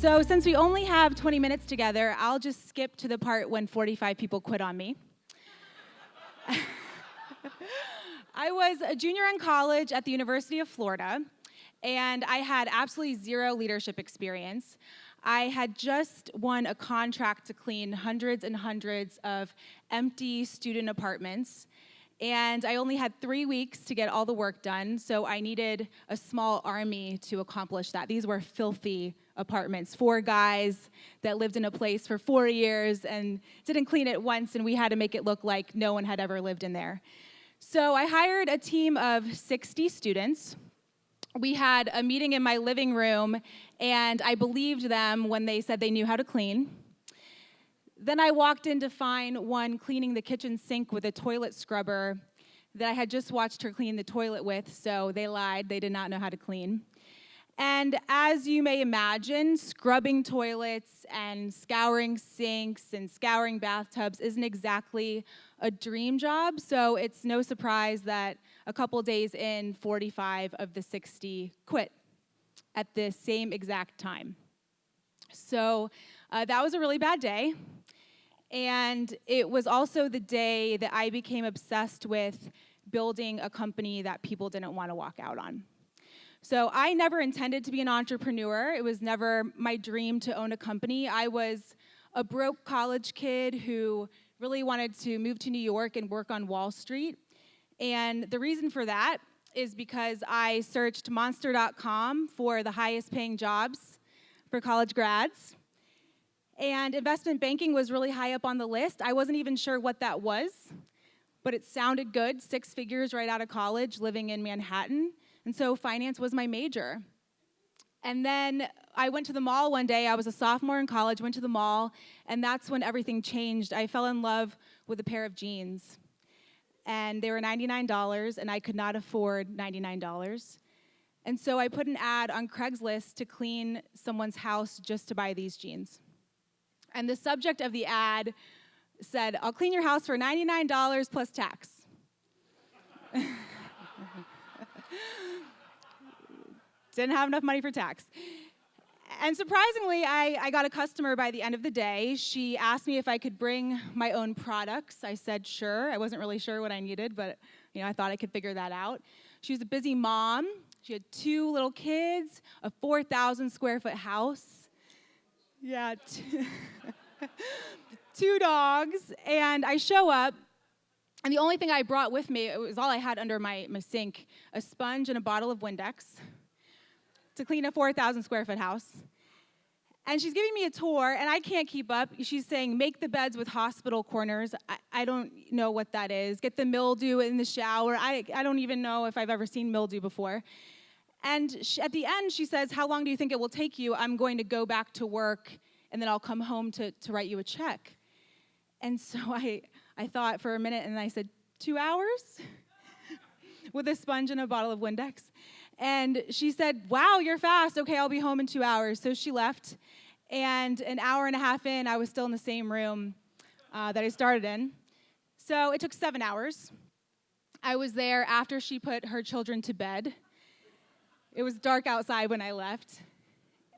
So since we only have 20 minutes together, I'll just skip to the part when 45 people quit on me. I was a junior in college at the University of Florida, and I had absolutely zero leadership experience. I had just won a contract to clean hundreds and hundreds of empty student apartments, and I only had 3 weeks to get all the work done, so I needed a small army to accomplish that. These were filthy apartments, 4 guys that lived in a place for 4 years and didn't clean it once, and we had to make it look like no one had ever lived in there. So I hired a team of 60 students. We had a meeting in my living room, and I believed them when they said they knew how to clean. Then I walked in to find one cleaning the kitchen sink with a toilet scrubber that I had just watched her clean the toilet with, so they lied. They did not know how to clean. And as you may imagine, scrubbing toilets and scouring sinks and scouring bathtubs isn't exactly a dream job, so it's no surprise that a couple days in, 45 of the 60 quit at the same exact time. So that was a really bad day. And it was also the day that I became obsessed with building a company that people didn't want to walk out on. So I never intended to be an entrepreneur. It was never my dream to own a company. I was a broke college kid who really wanted to move to New York and work on Wall Street. And the reason for that is because I searched monster.com for the highest paying jobs for college grads. And investment banking was really high up on the list. I wasn't even sure what that was, but it sounded good, 6 figures right out of college, living in Manhattan. And so finance was my major. And then I went to the mall one day. I was a sophomore in college, went to the mall, and that's when everything changed. I fell in love with a pair of jeans. And they were $99, and I could not afford $99. And so I put an ad on Craigslist to clean someone's house just to buy these jeans. And the subject of the ad said, "I'll clean your house for $99 plus tax." Didn't have enough money for tax. And surprisingly, I got a customer by the end of the day. She asked me if I could bring my own products. I said sure. I wasn't really sure what I needed, but I thought I could figure that out. She was a busy mom. She had 2 little kids, a 4,000 square foot house. Yeah, 2 dogs, and I show up, and the only thing I brought with me, it was all I had under my sink, a sponge and a bottle of Windex to clean a 4,000 square foot house. And she's giving me a tour, and I can't keep up. She's saying, make the beds with hospital corners. I don't know what that is. Get the mildew in the shower. I don't even know if I've ever seen mildew before. And at the end, she says, how long do you think it will take you? I'm going to go back to work, and then I'll come home to write you a check. And so I thought for a minute, and I said, 2 hours? With a sponge and a bottle of Windex. And she said, wow, you're fast. Okay, I'll be home in 2 hours. So she left, and an hour and a half in, I was still in the same room that I started in. So it took 7 hours. I was there after she put her children to bed. It was dark outside when I left.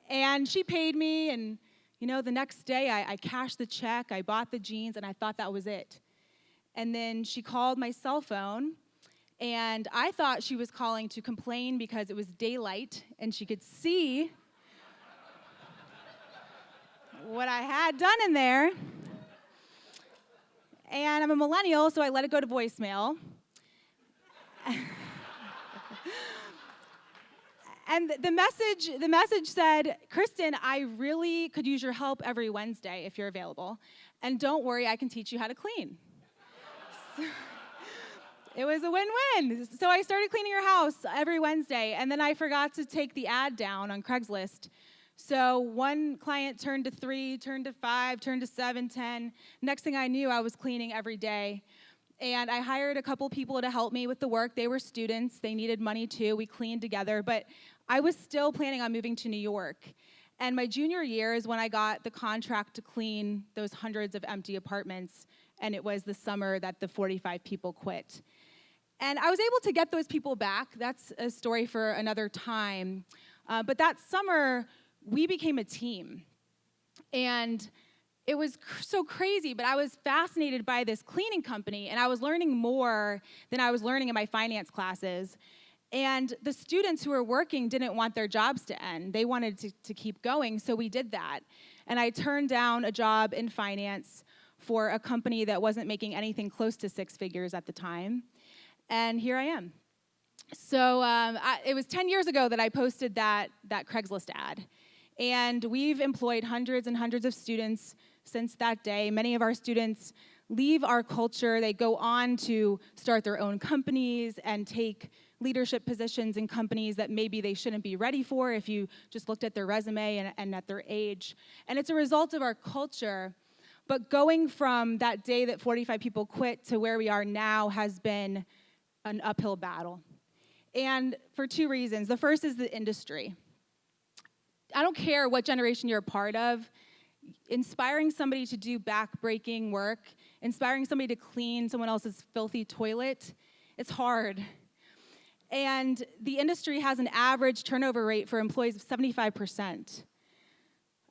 And she paid me, and the next day I cashed the check, I bought the jeans, and I thought that was it. And then she called my cell phone, and I thought she was calling to complain because it was daylight, and she could see what I had done in there. And I'm a millennial, so I let it go to voicemail. And the message said, Kristen, I really could use your help every Wednesday if you're available. And don't worry, I can teach you how to clean. So, it was a win-win. So I started cleaning her house every Wednesday, and then I forgot to take the ad down on Craigslist. So one client turned to 3, turned to 5, turned to 7, 10. Next thing I knew, I was cleaning every day. And I hired a couple people to help me with the work. They were students. They needed money too. We cleaned together. But I was still planning on moving to New York. And my junior year is when I got the contract to clean those hundreds of empty apartments. And it was the summer that the 45 people quit. And I was able to get those people back. That's a story for another time. But that summer, we became a team. And it was so crazy, but I was fascinated by this cleaning company, and I was learning more than I was learning in my finance classes. And the students who were working didn't want their jobs to end. They wanted to keep going, so we did that. And I turned down a job in finance for a company that wasn't making anything close to six figures at the time. And here I am. So it was 10 years ago that I posted that Craigslist ad. And we've employed hundreds and hundreds of students since that day. Many of our students leave our culture. They go on to start their own companies and take leadership positions in companies that maybe they shouldn't be ready for if you just looked at their resume and at their age. And it's a result of our culture. But going from that day that 45 people quit to where we are now has been an uphill battle. And for two reasons. The first is the industry. I don't care what generation you're a part of, inspiring somebody to do back-breaking work, inspiring somebody to clean someone else's filthy toilet, it's hard. And the industry has an average turnover rate for employees of 75%.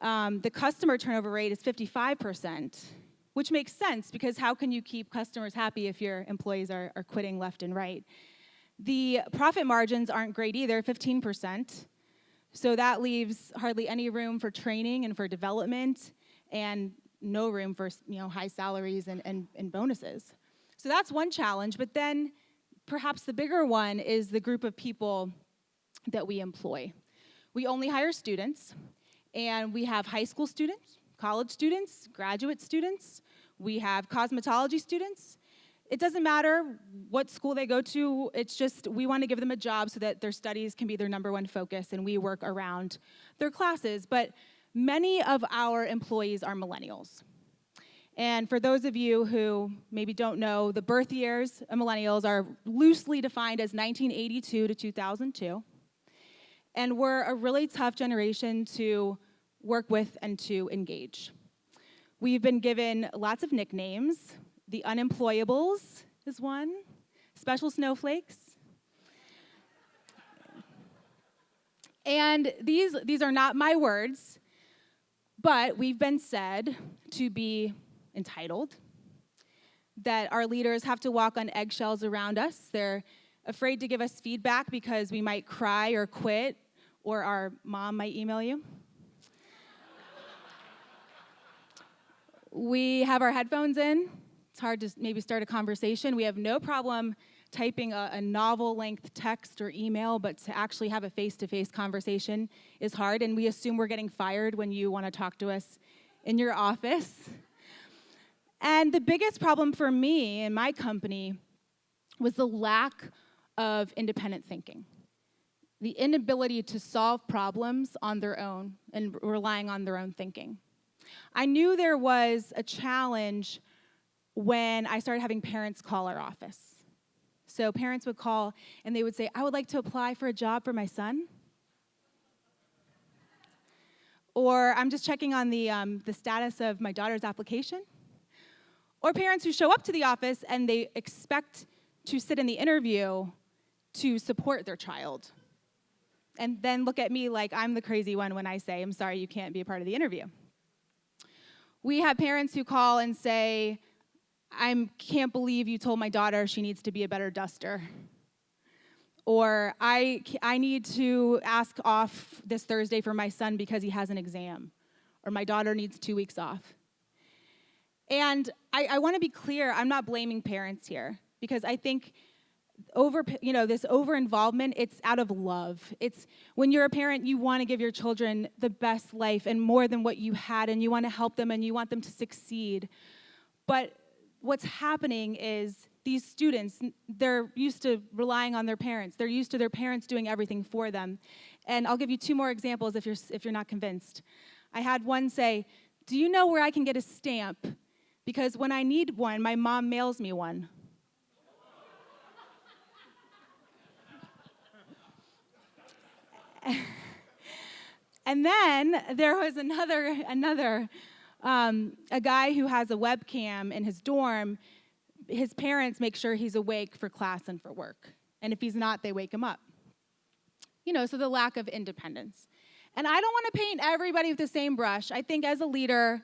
The customer turnover rate is 55%, which makes sense because how can you keep customers happy if your employees are quitting left and right? The profit margins aren't great either, 15%. So that leaves hardly any room for training and for development and no room for high salaries and bonuses. So that's one challenge, but then perhaps the bigger one is the group of people that we employ. We only hire students, and we have high school students, college students, graduate students, we have cosmetology students. It doesn't matter what school they go to, it's just we want to give them a job so that their studies can be their number one focus and we work around their classes. But many of our employees are millennials. And for those of you who maybe don't know, the birth years of millennials are loosely defined as 1982 to 2002. And we're a really tough generation to work with and to engage. We've been given lots of nicknames. The unemployables is one. Special snowflakes. And these are not my words, but we've been said to be entitled, that our leaders have to walk on eggshells around us. They're afraid to give us feedback because we might cry or quit, or our mom might email you. We have our headphones in. It's hard to maybe start a conversation. We have no problem typing a novel-length text or email, but to actually have a face-to-face conversation is hard, and we assume we're getting fired when you want to talk to us in your office. And the biggest problem for me in my company was the lack of independent thinking, the inability to solve problems on their own and relying on their own thinking. I knew there was a challenge when I started having parents call our office. So parents would call and they would say, I would like to apply for a job for my son. Or I'm just checking on the status of my daughter's application. Or parents who show up to the office and they expect to sit in the interview to support their child. And then look at me like I'm the crazy one when I say, I'm sorry, you can't be a part of the interview. We have parents who call and say, I can't believe you told my daughter she needs to be a better duster. Or I need to ask off this Thursday for my son because he has an exam. Or my daughter needs 2 weeks off. And I want to be clear, I'm not blaming parents here because I think this over-involvement, it's out of love. It's when you're a parent, you want to give your children the best life and more than what you had, and you want to help them and you want them to succeed. But what's happening is these students, they're used to relying on their parents. They're used to their parents doing everything for them. And I'll give you 2 more examples if you're not convinced. I had one say, do you know where I can get a stamp? Because when I need one, my mom mails me one. And then there was a guy who has a webcam in his dorm. His parents make sure he's awake for class and for work. And if he's not, they wake him up. So the lack of independence. And I don't want to paint everybody with the same brush. I think as a leader,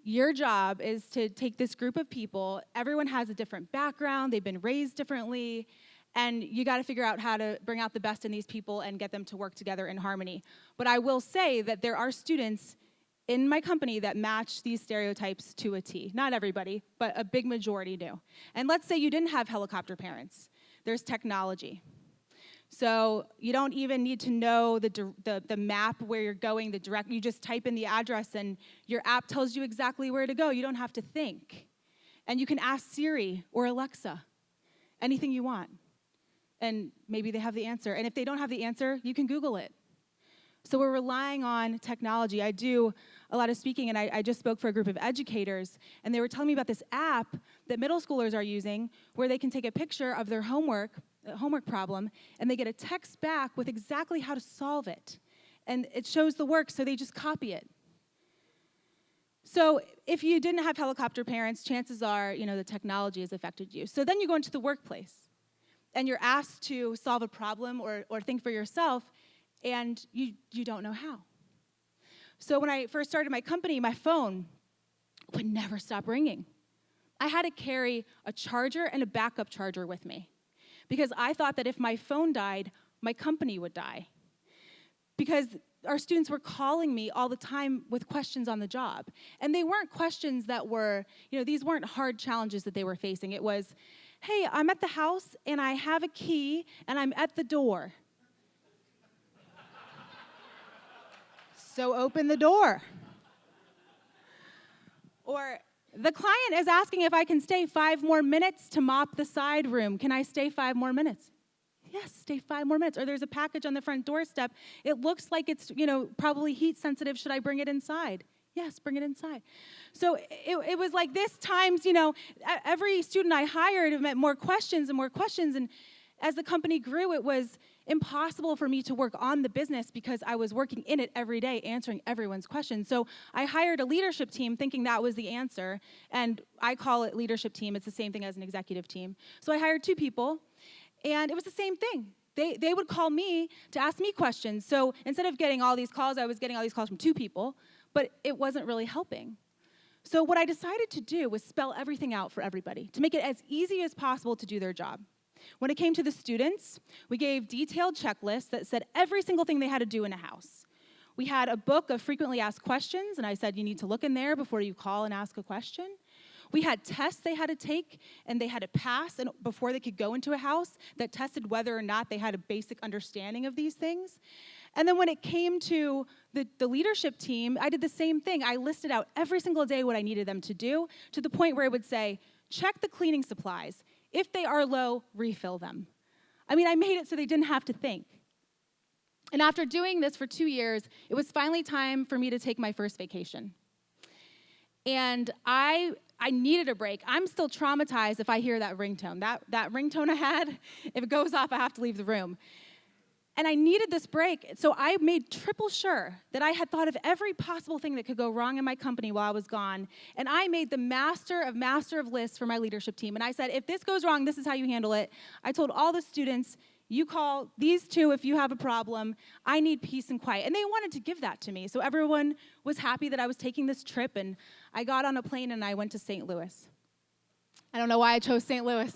your job is to take this group of people. Everyone has a different background. They've been raised differently. And you got to figure out how to bring out the best in these people and get them to work together in harmony. But I will say that there are students in my company that match these stereotypes to a T. Not everybody, but a big majority do. And let's say you didn't have helicopter parents. There's technology. So you don't even need to know the map where you're going, you just type in the address and your app tells you exactly where to go. You don't have to think. And you can ask Siri or Alexa anything you want. And maybe they have the answer. And if they don't have the answer, you can Google it. So we're relying on technology. I do a lot of speaking, and I just spoke for a group of educators, and they were telling me about this app that middle schoolers are using where they can take a picture of their homework problem, and they get a text back with exactly how to solve it. And it shows the work, so they just copy it. So if you didn't have helicopter parents, chances are, the technology has affected you. So then you go into the workplace, and you're asked to solve a problem or think for yourself, and you don't know how. So when I first started my company, my phone would never stop ringing. I had to carry a charger and a backup charger with me because I thought that if my phone died, my company would die. Because our students were calling me all the time with questions on the job. And they weren't questions that were, these weren't hard challenges that they were facing. It was, hey, I'm at the house and I have a key and I'm at the door. So open the door. Or the client is asking if I can stay 5 more minutes to mop the side room. Can I stay 5 more minutes? Yes, stay 5 more minutes. Or there's a package on the front doorstep. It looks like it's, probably heat sensitive. Should I bring it inside? Yes, bring it inside. So it was like this times, every student I hired met more questions and more questions. And as the company grew, it was impossible for me to work on the business because I was working in it every day, answering everyone's questions. So I hired a leadership team thinking that was the answer. And I call it leadership team. It's the same thing as an executive team. So I hired 2 people, and it was the same thing. They would call me to ask me questions. So instead of getting all these calls, I was getting all these calls from 2 people, but it wasn't really helping. So what I decided to do was spell everything out for everybody to make it as easy as possible to do their job. When it came to the students, we gave detailed checklists that said every single thing they had to do in a house. We had a book of frequently asked questions, and I said, you need to look in there before you call and ask a question. We had tests they had to take, and they had to pass before they could go into a house that tested whether or not they had a basic understanding of these things. And then when it came to the leadership team, I did the same thing. I listed out every single day what I needed them to do, to the point where it would say, check the cleaning supplies. If they are low, refill them. I made it so they didn't have to think. And after doing this for 2 years, it was finally time for me to take my first vacation. And I needed a break. I'm still traumatized if I hear that ringtone. That ringtone I had, if it goes off, I have to leave the room. And I needed this break, so I made triple sure that I had thought of every possible thing that could go wrong in my company while I was gone. And I made the master of lists for my leadership team. And I said, if this goes wrong, this is how you handle it. I told all the students, you call these 2 if you have a problem. I need peace and quiet. And they wanted to give that to me. So everyone was happy that I was taking this trip. And I got on a plane and I went to St. Louis. I don't know why I chose St. Louis.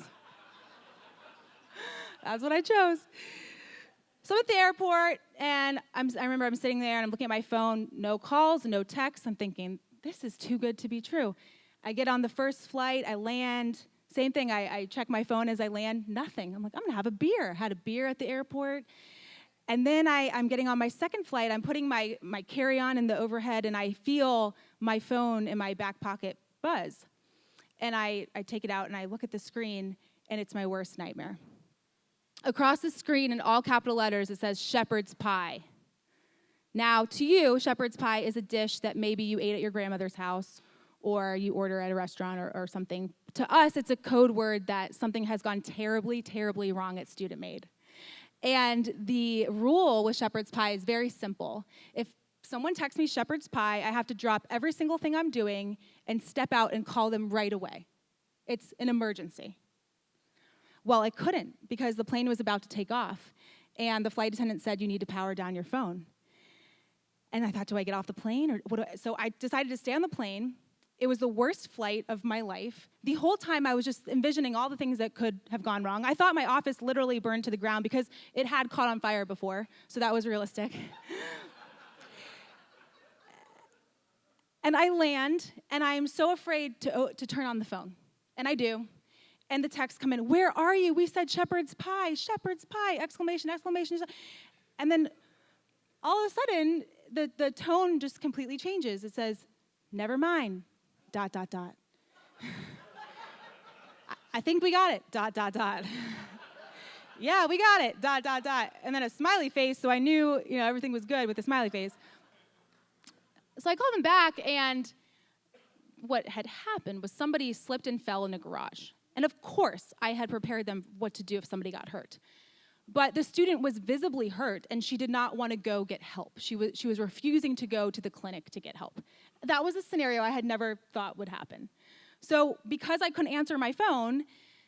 That's what I chose. So I'm at the airport, and I remember I'm sitting there, and I'm looking at my phone, no calls, no texts. I'm thinking, this is too good to be true. I get on the first flight, I land, same thing, I check my phone as I land, nothing. I'm like, I'm gonna have a beer. Had a beer at the airport. And then I'm getting on my second flight, I'm putting my carry-on in the overhead, and I feel my phone in my back pocket buzz. And I take it out, and I look at the screen, and it's my worst nightmare. Across the screen in all capital letters, it says shepherd's pie. Now, to you, shepherd's pie is a dish that maybe you ate at your grandmother's house or you order at a restaurant or something. To us, it's a code word that something has gone terribly, terribly wrong at Student Made. And the rule with shepherd's pie is very simple. If someone texts me shepherd's pie, I have to drop every single thing I'm doing and step out and call them right away. It's an emergency. Well, I couldn't because the plane was about to take off, and the flight attendant said, you need to power down your phone. And I thought, do I get off the plane? Or what so I decided to stay on the plane. It was the worst flight of my life. The whole time I was just envisioning all the things that could have gone wrong. I thought my office literally burned to the ground because it had caught on fire before, so that was realistic. And I land, and I am so afraid to turn on the phone. And I do. And the texts come in, where are you? We said shepherd's pie, exclamation, exclamation. And then all of a sudden, the tone just completely changes. It says, never mind, ... I think we got it, ... Yeah, we got it, ... And then a smiley face, so I knew, everything was good with the smiley face. So I called them back, and what had happened was somebody slipped and fell in a garage. And of course, I had prepared them what to do if somebody got hurt. But the student was visibly hurt, and she did not want to go get help. She was refusing to go to the clinic to get help. That was a scenario I had never thought would happen. So because I couldn't answer my phone,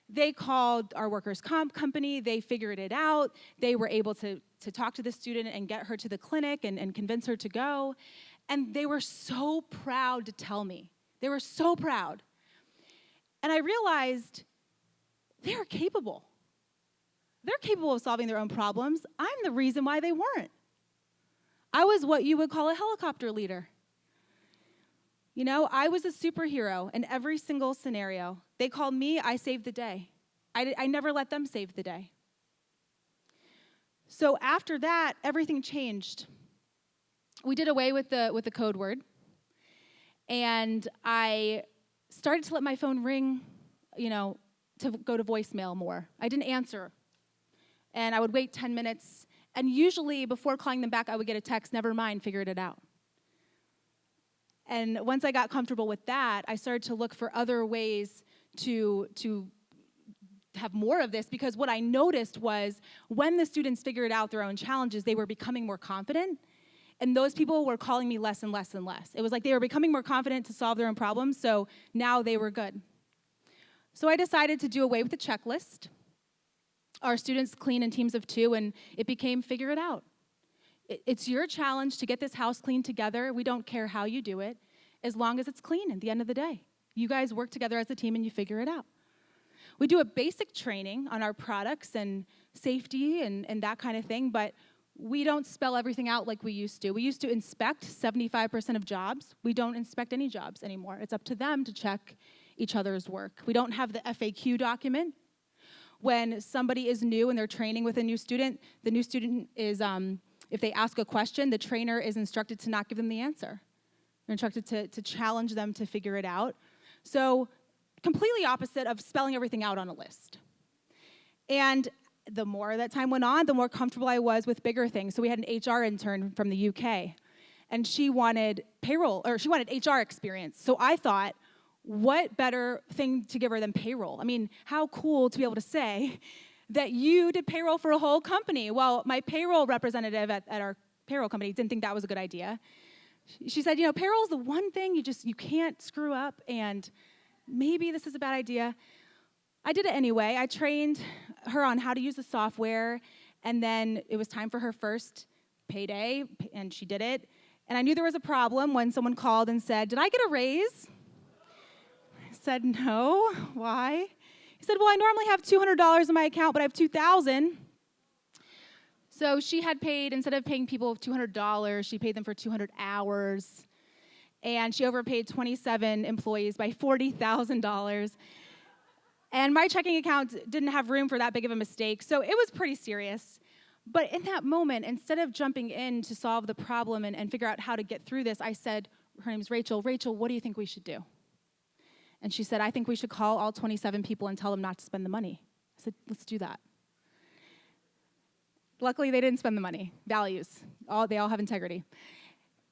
they called our workers' comp company. They figured it out. They were able to talk to the student and get her to the clinic and convince her to go. And they were so proud to tell me. They were so proud. And I realized they are capable. They're capable of solving their own problems. I'm the reason why they weren't. I was what you would call a helicopter leader. I was a superhero in every single scenario. They called me, I saved the day. I never let them save the day. So after that, everything changed. We did away with the code word, and I started to let my phone ring, to go to voicemail more. I didn't answer, and I would wait 10 minutes, and usually before calling them back, I would get a text, never mind, figured it out. And once I got comfortable with that, I started to look for other ways to have more of this, because what I noticed was when the students figured out their own challenges, they were becoming more confident. And those people were calling me less and less and less. It was like they were becoming more confident to solve their own problems, so now they were good. So I decided to do away with the checklist. Our students clean in teams of 2, and it became figure it out. It's your challenge to get this house cleaned together. We don't care how you do it, as long as it's clean at the end of the day. You guys work together as a team, and you figure it out. We do a basic training on our products and safety and that kind of thing, but we don't spell everything out like we used to. We used to inspect 75% of jobs. We don't inspect any jobs anymore. It's up to them to check each other's work. We don't have the FAQ document. When somebody is new and they're training with a new student, the new student is, if they ask a question, the trainer is instructed to not give them the answer. They're instructed to challenge them to figure it out. So completely opposite of spelling everything out on a list. And the more that time went on, the more comfortable I was with bigger things. So we had an HR intern from the UK, and she wanted HR experience. So I thought, what better thing to give her than payroll? I mean, how cool to be able to say that you did payroll for a whole company. Well, my payroll representative at our payroll company didn't think that was a good idea. She said, payroll is the one thing you can't screw up, and maybe this is a bad idea. I did it anyway. I trained her on how to use the software, and then it was time for her first payday, and she did it. And I knew there was a problem when someone called and said, did I get a raise? I said, no. Why? He said, well, I normally have $200 in my account, but I have $2,000. So she had paid, instead of paying people $200, she paid them for 200 hours. And she overpaid 27 employees by $40,000. And my checking account didn't have room for that big of a mistake, so it was pretty serious. But in that moment, instead of jumping in to solve the problem and figure out how to get through this, I said, her name's Rachel, Rachel, what do you think we should do? And she said, I think we should call all 27 people and tell them not to spend the money. I said, let's do that. Luckily, they didn't spend the money. Values. They all have integrity.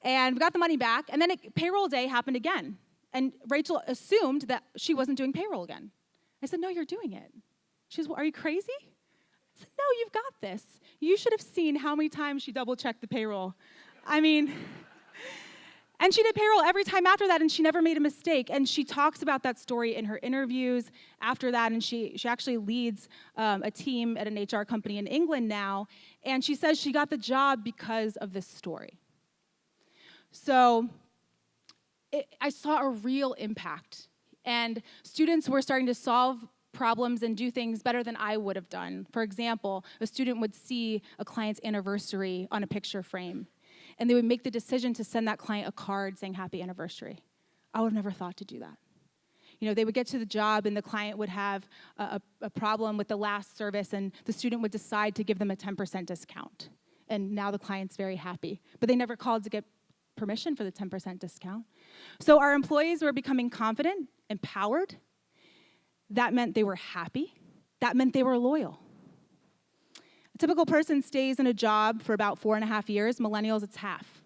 And we got the money back, and then payroll day happened again. And Rachel assumed that she wasn't doing payroll again. I said, no, you're doing it. She said, well, are you crazy? I said, no, you've got this. You should have seen how many times she double-checked the payroll. I mean, and she did payroll every time after that, and she never made a mistake. And she talks about that story in her interviews after that, and she actually leads a team at an HR company in England now, and she says she got the job because of this story. So I saw a real impact. And students were starting to solve problems and do things better than I would have done. For example, a student would see a client's anniversary on a picture frame, and they would make the decision to send that client a card saying happy anniversary. I would have never thought to do that. They would get to the job and the client would have a problem with the last service, and the student would decide to give them a 10% discount. And now the client's very happy. But they never called to get permission for the 10% discount. So our employees were becoming confident, empowered. That meant they were happy. That meant they were loyal. A typical person stays in a job for about 4.5 years. Millennials, it's half.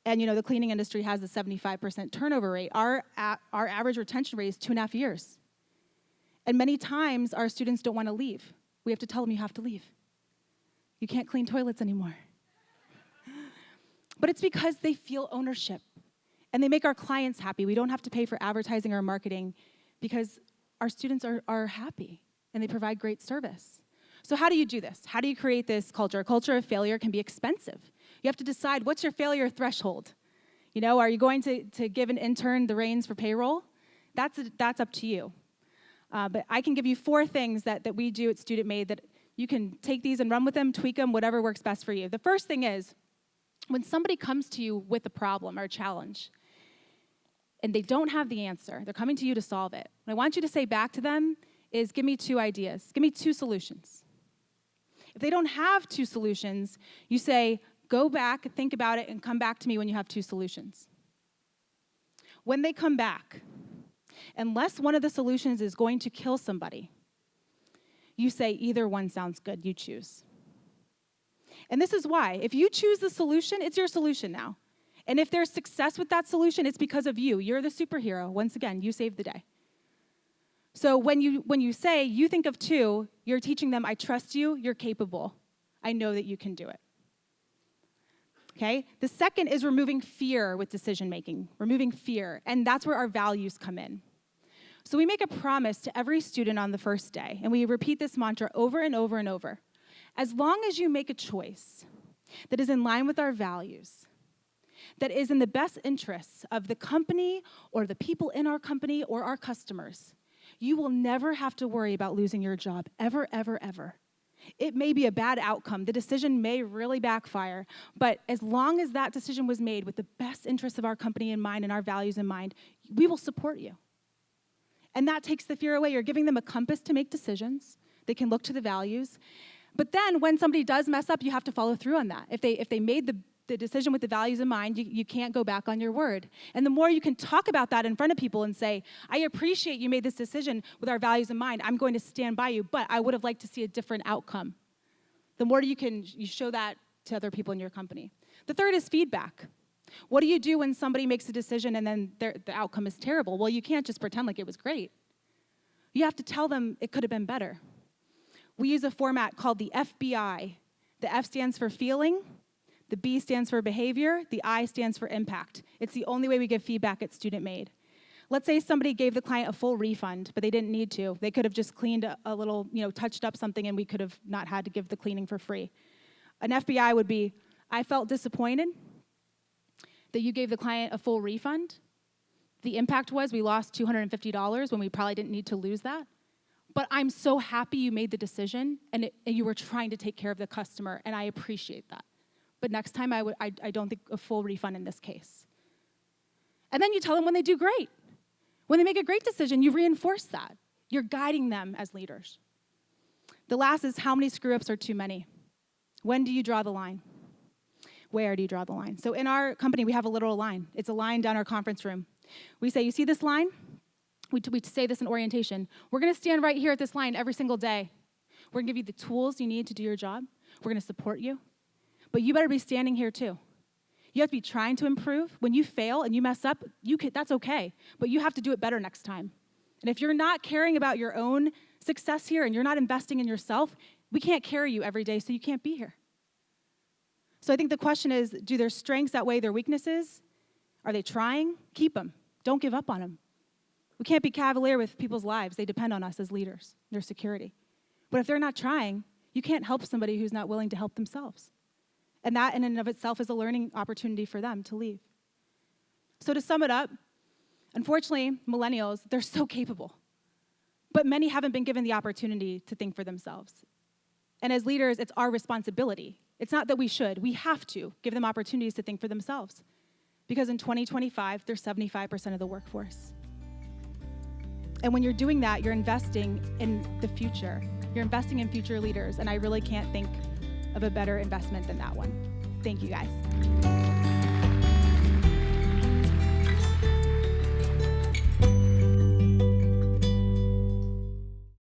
And the cleaning industry has a 75% turnover rate. Our average retention rate is 2.5 years. And many times our students don't want to leave. We have to tell them you have to leave. You can't clean toilets anymore. But it's because they feel ownership. And they make our clients happy. We don't have to pay for advertising or marketing because our students are happy and they provide great service. So how do you do this? How do you create this culture? A culture of failure can be expensive. You have to decide, what's your failure threshold? Are you going to give an intern the reins for payroll? That's up to you. But I can give you 4 things that we do at Student Made that you can take these and run with them, tweak them, whatever works best for you. The first thing is, when somebody comes to you with a problem or a challenge, and they don't have the answer, they're coming to you to solve it. What I want you to say back to them is, give me 2 ideas. Give me 2 solutions. If they don't have 2 solutions, you say, go back, think about it, and come back to me when you have 2 solutions. When they come back, unless one of the solutions is going to kill somebody, you say, either one sounds good, you choose. And this is why. If you choose the solution, it's your solution now. And if there's success with that solution, it's because of you. You're the superhero. Once again, you saved the day. So when you say, you think of 2, you're teaching them, I trust you, you're capable. I know that you can do it. Okay? The second is removing fear with decision making, removing fear. And that's where our values come in. So we make a promise to every student on the first day, and we repeat this mantra over and over and over. As long as you make a choice that is in line with our values, that is in the best interests of the company or the people in our company or our customers, you will never have to worry about losing your job, ever, ever, ever. It may be a bad outcome. The decision may really backfire, but as long as that decision was made with the best interests of our company in mind and our values in mind, we will support you. And that takes the fear away. You're giving them a compass to make decisions. They can look to the values. But then when somebody does mess up, you have to follow through on that. If they made the decision with the values in mind, you can't go back on your word. And the more you can talk about that in front of people and say, I appreciate you made this decision with our values in mind. I'm going to stand by you, but I would have liked to see a different outcome. The more you show that to other people in your company. The third is feedback. What do you do when somebody makes a decision and then the outcome is terrible? Well, you can't just pretend like it was great. You have to tell them it could have been better. We use a format called the FBI. The F stands for feeling, the B stands for behavior, the I stands for impact. It's the only way we give feedback at Student Made. Let's say somebody gave the client a full refund, but they didn't need to. They could have just cleaned a little, touched up something, and we could have not had to give the cleaning for free. An FBI would be, I felt disappointed that you gave the client a full refund. The impact was we lost $250 when we probably didn't need to lose that. But I'm so happy you made the decision and you were trying to take care of the customer, and I appreciate that. But next time, I don't think a full refund in this case. And then you tell them when they do great. When they make a great decision, you reinforce that. You're guiding them as leaders. The last is, how many screw-ups are too many? When do you draw the line? Where do you draw the line? So in our company, we have a literal line. It's a line down our conference room. We say, you see this line? We say this in orientation. We're going to stand right here at this line every single day. We're going to give you the tools you need to do your job. We're going to support you. But you better be standing here too. You have to be trying to improve. When you fail and you mess up, that's okay. But you have to do it better next time. And if you're not caring about your own success here and you're not investing in yourself, we can't carry you every day, so you can't be here. So I think the question is, do their strengths outweigh their weaknesses? Are they trying? Keep them. Don't give up on them. We can't be cavalier with people's lives. They depend on us as leaders, their security. But if they're not trying, you can't help somebody who's not willing to help themselves. And that in and of itself is a learning opportunity for them to leave. So to sum it up, unfortunately, millennials, they're so capable. But many haven't been given the opportunity to think for themselves. And as leaders, it's our responsibility. It's not that we should. We have to give them opportunities to think for themselves. Because in 2025, they're 75% of the workforce. And when you're doing that, you're investing in the future. You're investing in future leaders. And I really can't think of a better investment than that one. Thank you, guys.